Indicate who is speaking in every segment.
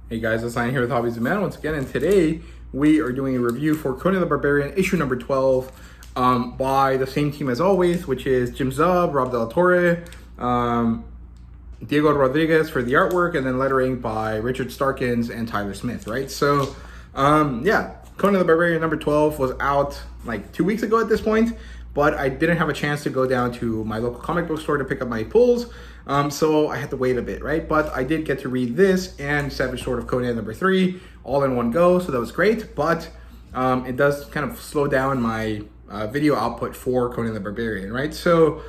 Speaker 1: Hey guys, it's Shawn here with HobbiesofaMan once again, and today we are doing a review for Conan the Barbarian, issue number 12, by the same team as always, which is Jim Zub, Rob De La Torre, Diego Rodriguez for the artwork, and then lettering by Richard Starkins and Tyler Smith, right? So, yeah, Conan the Barbarian number 12 was out like 2 weeks ago at this point, but I didn't have a chance to go down to my local comic book store to pick up my pulls, so I had to wait a bit, right? But I did get to read this and Savage Sword of Conan number 3 all in one go, so that was great, but it does kind of slow down my video output for Conan the Barbarian, right? So,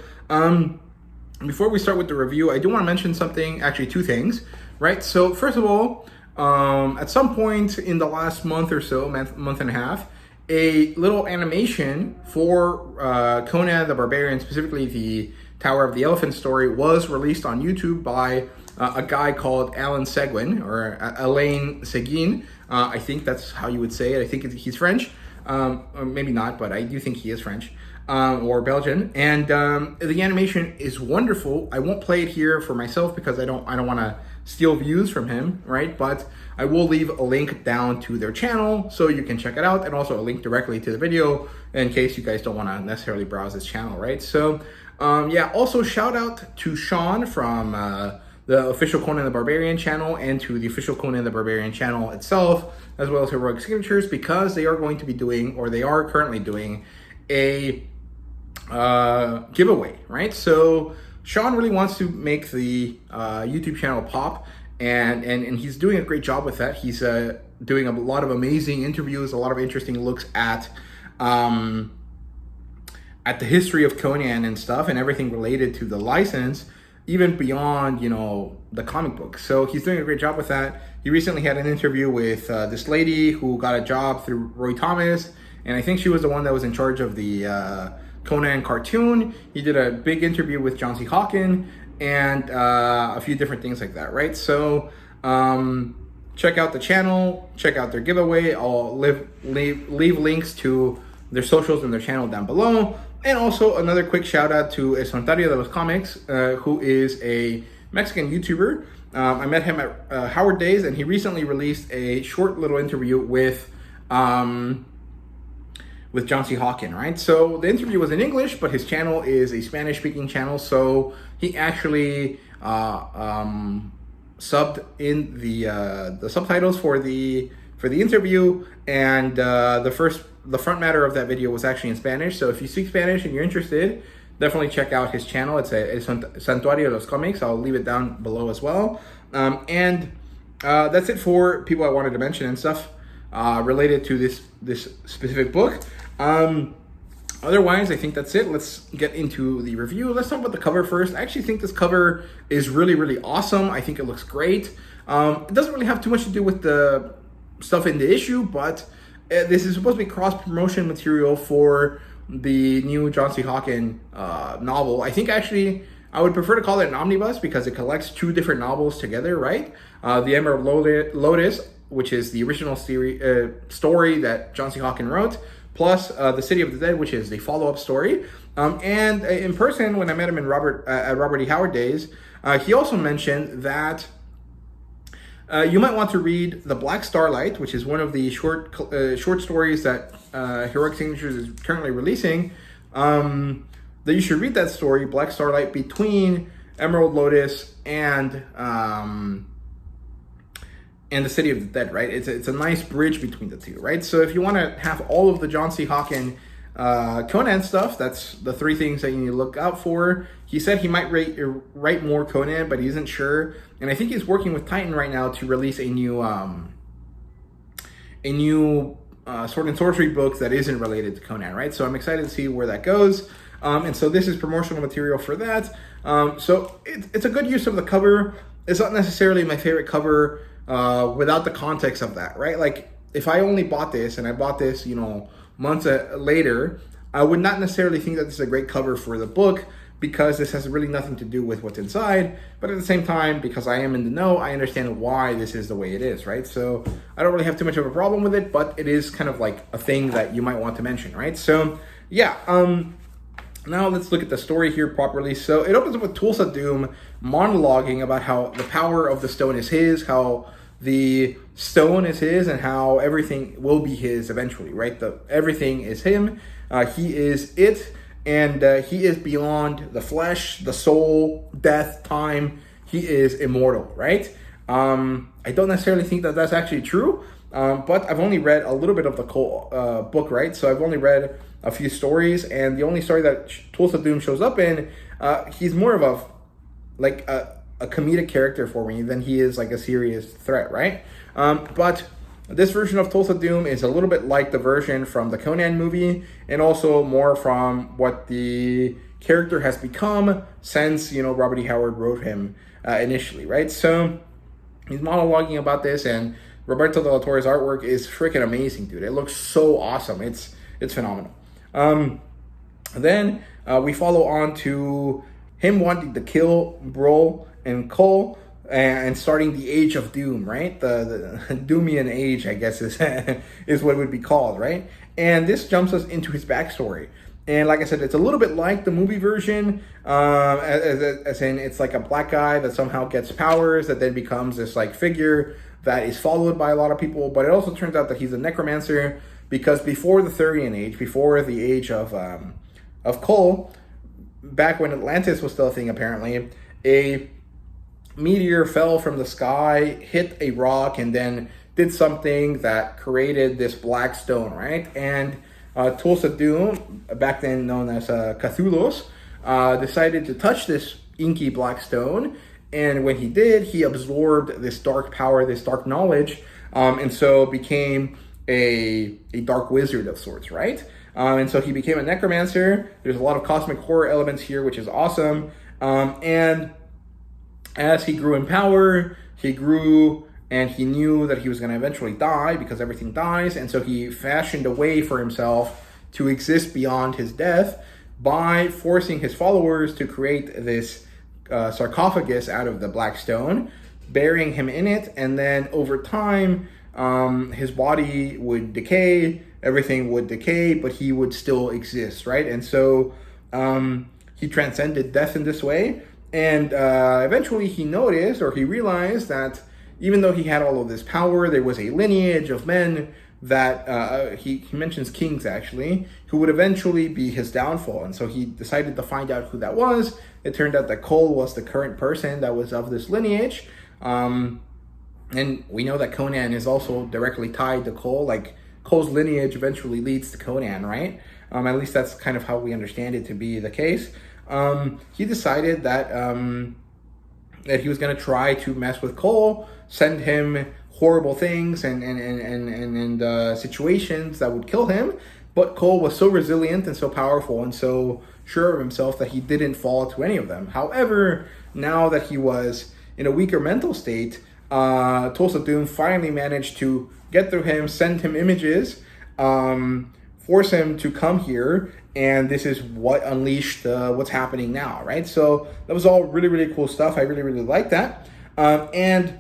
Speaker 1: before we start with the review, I do want to mention something, actually two things, right? So first of all, at some point in the last month or so, month and a half, a little animation for Conan the Barbarian, specifically the Tower of the Elephant story, was released on YouTube by a guy called Alain Seguin, or Alain Seguin. I think that's how you would say it. I think he's French, or maybe not, but I do think he is French. Or Belgian, and the animation is wonderful. I won't play it here for myself because I don't want to steal views from him, right? But I will leave a link down to their channel so you can check it out, and also a link directly to the video in case you guys don't want to necessarily browse his channel, right? So yeah, also shout out to Shawn from the official Conan the Barbarian channel and to the official Conan the Barbarian channel itself, as well as Heroic Signatures, because they are going to be doing, or they are currently doing, a giveaway, right? So Shawn really wants to make the YouTube channel pop, and he's doing a great job with that. He's doing a lot of amazing interviews, a lot of interesting looks at the history of Conan and stuff, and everything related to the license, even beyond, you know, the comic book. So he's doing a great job with that. He recently had an interview with this lady who got a job through Roy Thomas, and I think she was the one that was in charge of the Conan cartoon. He did a big interview with John C. Hocking and a few different things like that, right? So check out the channel, check out their giveaway. I'll leave links to their socials and their channel down below. And also another quick shout out to Esfantario de los Comics, who is a Mexican YouTuber. I met him at Howard Days, and he recently released a short little interview with John C. Hocking, right? So the interview was in English, but his channel is a Spanish-speaking channel, so he actually subbed in the subtitles for the interview, and the front matter of that video was actually in Spanish. So if you speak Spanish and you're interested, definitely check out his channel. It's Santuario de los Comics. I'll leave it down below as well. And that's it for people I wanted to mention and stuff related to this specific book. Otherwise, I think that's it. Let's get into the review. Let's talk about the cover first. I actually think this cover is really, really awesome. I think it looks great. It doesn't really have too much to do with the stuff in the issue, but this is supposed to be cross-promotion material for the new John C. Hocking novel. I think actually I would prefer to call it an omnibus because it collects two different novels together, right? The Emerald Lotus, which is the original story that John C. Hocking wrote, plus The City of the Dead, which is the follow-up story. And in person, when I met him at Robert E. Howard Days, he also mentioned that you might want to read The Black Starlight, which is one of the short stories that Heroic Signatures is currently releasing. That you should read that story, Black Starlight, between Emerald Lotus and The City of the Dead, right? It's a nice bridge between the two, right? So if you want to have all of the John C. Hocking Conan stuff, that's the three things that you need to look out for. He said he might write more Conan, but he isn't sure. And I think he's working with Titan right now to release a new Sword and Sorcery book that isn't related to Conan, right? So I'm excited to see where that goes. And so this is promotional material for that. So it's a good use of the cover. It's not necessarily my favorite cover without the context of that, right? Like if I only bought this and I bought this, you know, months later, I would not necessarily think that this is a great cover for the book because this has really nothing to do with what's inside. But at the same time, because I am in the know, I understand why this is the way it is, right? So I don't really have too much of a problem with it, but it is kind of like a thing that you might want to mention, right? So yeah, now let's look at the story here properly. So it opens up with Tulsa Doom monologuing about how the power of the stone is his, how the stone is his and how everything will be his eventually, right? Everything is him. He is it, and he is beyond the flesh, the soul, death, time. He is immortal, right? I don't necessarily think that that's actually true, but I've only read a little bit of the Cole book, right? So I've only read a few stories, and the only story that Tools of Doom shows up in, he's more of a comedic character for me than he is like a serious threat, right? But this version of Tools of Doom is a little bit like the version from the Conan movie, and also more from what the character has become since, Robert E. Howard wrote him initially, right? So he's monologuing about this, and Roberto de la Torre's artwork is freaking amazing, dude. It looks so awesome. It's phenomenal. Then we follow on to him wanting to kill Brol and Cole and starting the Age of Doom, right? The Doomian Age, I guess, is what it would be called, right? And this jumps us into his backstory. And like I said, it's a little bit like the movie version, as in it's like a black guy that somehow gets powers that then becomes this like figure that is followed by a lot of people. But it also turns out that he's a necromancer, because before the Thurian Age, before the age of Cole, back when Atlantis was still a thing, apparently, a meteor fell from the sky, hit a rock, and then did something that created this black stone, right? And Tools of Doom, back then known as Cthulhu's, decided to touch this inky black stone, and when he did, he absorbed this dark power, this dark knowledge, and so became a dark wizard of sorts, right? And so he became a necromancer. There's a lot of cosmic horror elements here, which is awesome. And as he grew in power, he grew, and he knew that he was going to eventually die, because everything dies. And so he fashioned a way for himself to exist beyond his death by forcing his followers to create this sarcophagus out of the black stone, burying him in it. And then over time, his body would decay, everything would decay, but he would still exist, right? And so he transcended death in this way. And eventually he noticed, or he realized, that even though he had all of this power, there was a lineage of men that he mentions kings, actually, who would eventually be his downfall. And so he decided to find out who that was. It turned out that Cole was the current person that was of this lineage. And we know that Conan is also directly tied to Cole. Like, Cole's lineage eventually leads to Conan, right? At least that's kind of how we understand it to be the case. He decided that that he was going to try to mess with Cole, send him horrible things and situations that would kill him. But Cole was so resilient and so powerful and so sure of himself that he didn't fall to any of them. However, now that he was in a weaker mental state, Tools of Doom finally managed to get through him, send him images, force him to come here, and this is what unleashed what's happening now, right? So that was all really, really cool stuff. I really, really like that. And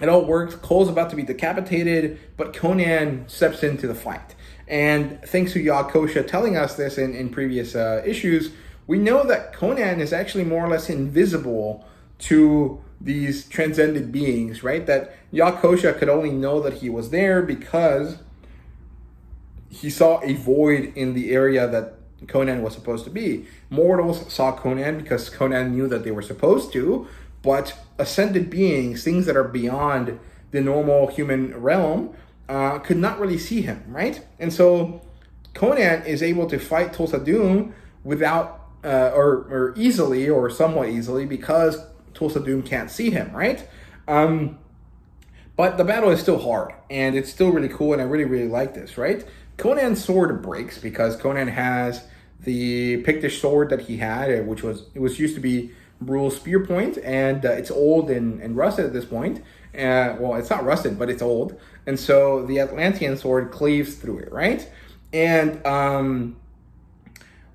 Speaker 1: it all worked. Cole's about to be decapitated, but Conan steps into the fight. And thanks to Yakosha telling us this in previous issues, we know that Conan is actually more or less invisible to these transcended beings, right? That Yakosha could only know that he was there because he saw a void in the area that Conan was supposed to be. Mortals saw Conan because Conan knew that they were supposed to, but ascended beings, things that are beyond the normal human realm, could not really see him, right? And so Conan is able to fight Tools of Doom without, or easily, or somewhat easily, because Tools of Doom can't see him, right? But the battle is still hard, and it's still really cool, and I really, really like this, right? Conan's sword breaks because Conan has the Pictish sword that he had, which was used to be Brul's spear point, and it's old and rusted at this point. Well, it's not rusted, but it's old. And so the Atlantean sword cleaves through it, right? And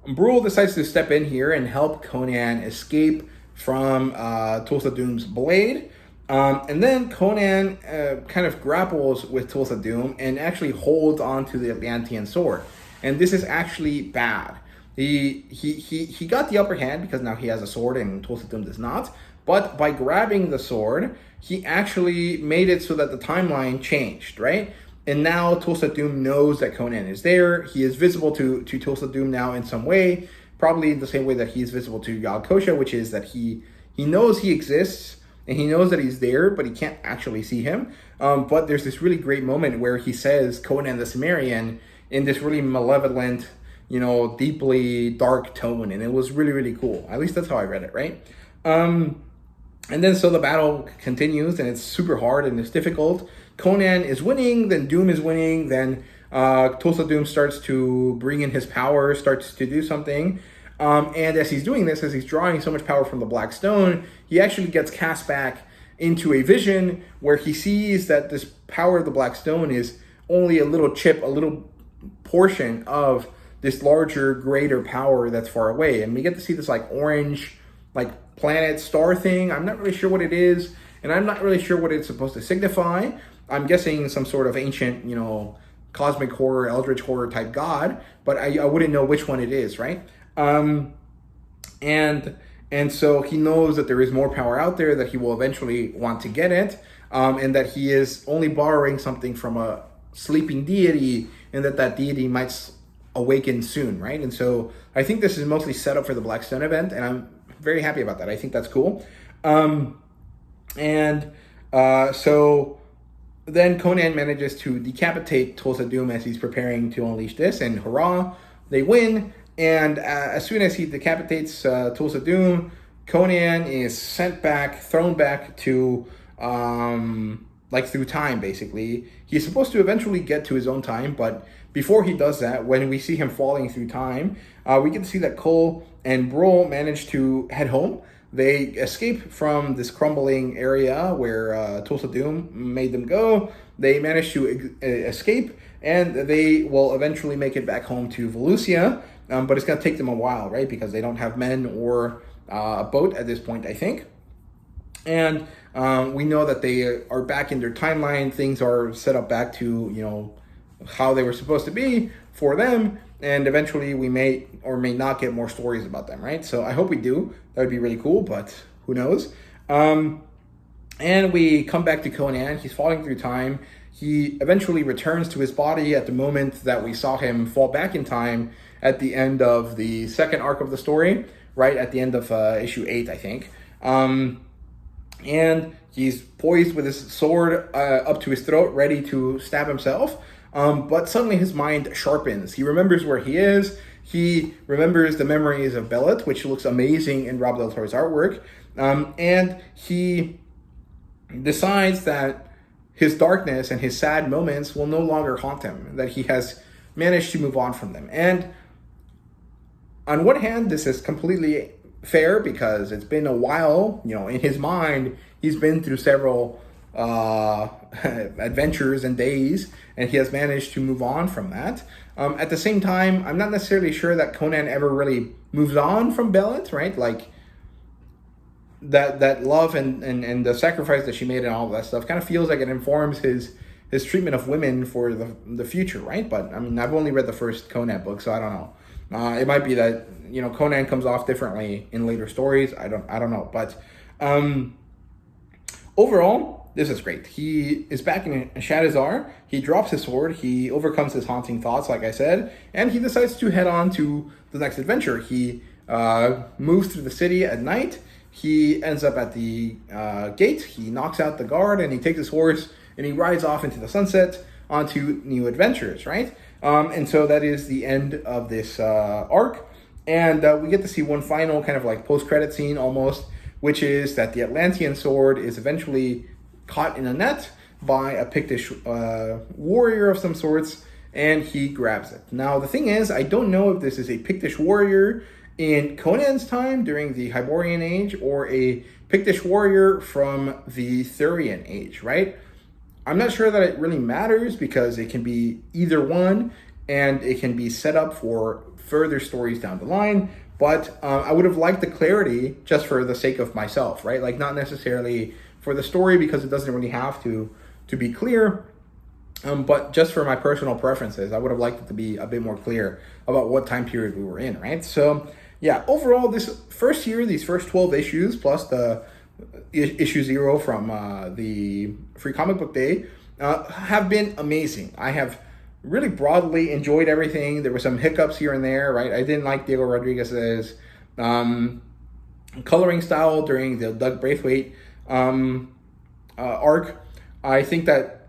Speaker 1: Brul decides to step in here and help Conan escape from Tools of Doom's blade. And then Conan kind of grapples with Tools of Doom and actually holds onto the Atlantean sword. And this is actually bad. He got the upper hand because now he has a sword and Tools of Doom does not. But by grabbing the sword, he actually made it so that the timeline changed, right? And now Tulsa Doom knows that Conan is there. He is visible to Tulsa Doom now in some way, probably the same way that he's visible to Yog Kosha, which is that he knows he exists and he knows that he's there, but he can't actually see him. But there's this really great moment where he says Conan the Cimmerian in this really malevolent, deeply dark tone, and it was really, really cool. At least that's how I read it, right? And then so the battle continues, and it's super hard and it's difficult. Conan is winning, then Doom is winning, then Tulsa Doom starts to bring in his power, starts to do something. And as he's doing this, as he's drawing so much power from the Black Stone, he actually gets cast back into a vision where he sees that this power of the Black Stone is only a little chip, a little portion of this larger, greater power that's far away. And we get to see this orange, planet star thing. I'm not really sure what it is, and I'm not really sure what it's supposed to signify. I'm guessing some sort of ancient, cosmic horror, eldritch horror type god, but I wouldn't know which one it is, right? And so he knows that there is more power out there, that he will eventually want to get it, and that he is only borrowing something from a sleeping deity, and that deity might awaken soon, right? And so I think this is mostly set up for the Black Stone event, and I'm very happy about that. I think that's cool. So then Conan manages to decapitate Tulsa Doom as he's preparing to unleash this, and hurrah, they win. And as soon as he decapitates Tulsa Doom, Conan is thrown back to, through time, basically. He's supposed to eventually get to his own time, but before he does that, when we see him falling through time, we get to see that Cole and Brol manage to head home. They escape from this crumbling area where Tulsa Doom made them go. They manage to escape, and they will eventually make it back home to Volusia. But it's going to take them a while, right? Because they don't have men or a boat at this point, I think. And we know that they are back in their timeline. Things are set up back to, how they were supposed to be for them. And eventually we may or may not get more stories about them, right? So I hope we do. That would be really cool, but who knows? And we come back to Conan. He's falling through time. He eventually returns to his body at the moment that we saw him fall back in time at the end of the second arc of the story, right? At the end of issue 8, I think. And he's poised with his sword up to his throat, ready to stab himself. But suddenly his mind sharpens. He remembers where he is. He remembers the memories of Bellet, which looks amazing in Rob Del Toro's artwork. And he decides that his darkness and his sad moments will no longer haunt him, that he has managed to move on from them. And on one hand, this is completely fair because it's been a while, in his mind, he's been through several adventures and days, and he has managed to move on from that. At the same time, I'm not necessarily sure that Conan ever really moves on from Bellet, right? That love and the sacrifice that she made and all that stuff kind of feels like it informs his treatment of women for the future, right? But I mean, I've only read the first Conan book, so I don't know. It might be that Conan comes off differently in later stories. I don't know, but overall, this is great. He is back in Shadizar. He drops his sword. He overcomes his haunting thoughts, like I said, and he decides to head on to the next adventure. He moves through the city at night. He ends up at the gate. He knocks out the guard, and he takes his horse, and he rides off into the sunset onto new adventures, right? And so that is the end of this arc. And we get to see one final kind of post-credit scene almost, which is that the Atlantean sword is eventually caught in a net by a Pictish warrior of some sorts, and he grabs it. Now, the thing is, I don't know if this is a Pictish warrior in Conan's time during the Hyborian Age or a Pictish warrior from the Thurian Age, right? I'm not sure that it really matters because it can be either one, and it can be set up for further stories down the line. But I would have liked the clarity just for the sake of myself, right? Not necessarily for the story because it doesn't really have to be clear. But just for my personal preferences, I would have liked it to be a bit more clear about what time period we were in, right? So yeah, overall, this first year, these first 12 issues, plus the issue 0 from the Free Comic Book Day have been amazing. I have really broadly enjoyed everything. There were some hiccups here and there, right? I didn't like Diego Rodriguez's coloring style during the Doug Braithwaite arc. I think that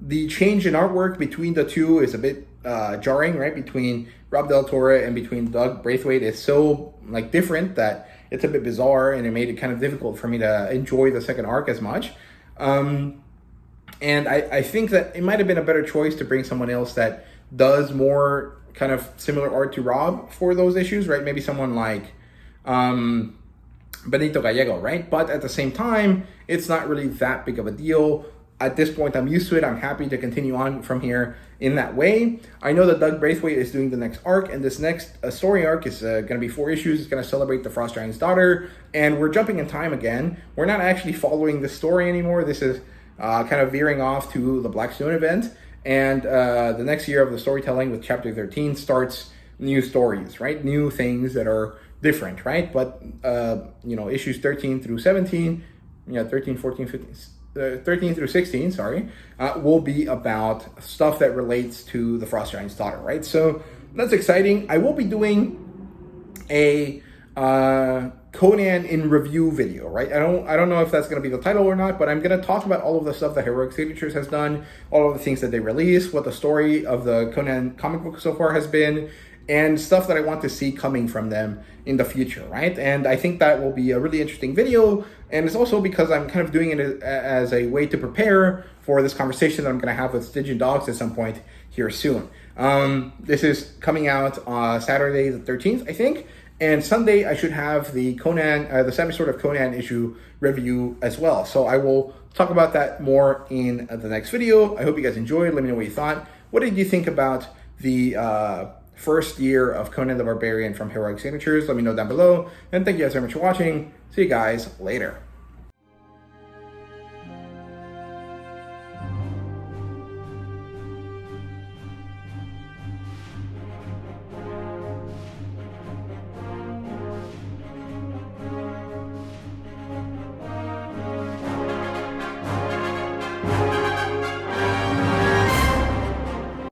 Speaker 1: the change in artwork between the two is a bit jarring, right? Between Rob Del Toro and between Doug Braithwaite is so like different that it's a bit bizarre, and it made it kind of difficult for me to enjoy the second arc as much. And I think that it might have been a better choice to bring someone else that does more kind of similar art to Rob for those issues, right? Maybe someone like Benito Gallego, right? But at the same time, it's not really that big of a deal. At this point, I'm used to it. I'm happy to continue on from here in that way. I know that Doug Braithwaite is doing the next arc, and this next story arc is going to be 4 issues. It's going to celebrate the Frost Giant's daughter, and we're jumping in time again. We're not actually following the story anymore. This is kind of veering off to the Black Stone event, and the next year of the storytelling with Chapter 13 starts new stories, right? New things that are different, right? But, issues 13 through 17, 13, 14, 15... 13 through 16, will be about stuff that relates to the Frost Giant's daughter, right? So that's exciting. I will be doing a Conan in review video, right? I don't know if that's going to be the title or not, but I'm going to talk about all of the stuff that Heroic Signatures has done, all of the things that they released, what the story of the Conan comic book so far has been, and stuff that I want to see coming from them in the future, right? And I think that will be a really interesting video, and it's also because I'm kind of doing it as a way to prepare for this conversation that I'm going to have with Stygian Dogs at some point here soon. This is coming out Saturday the 13th, I think, and Sunday I should have the Conan, the Semi-Sword of Conan issue review as well. So I will talk about that more in the next video. I hope you guys enjoyed. Let me know what you thought. What did you think about the first year of Conan the Barbarian from Heroic Signatures? Let me know down below. And thank you guys very much for watching. See you guys later.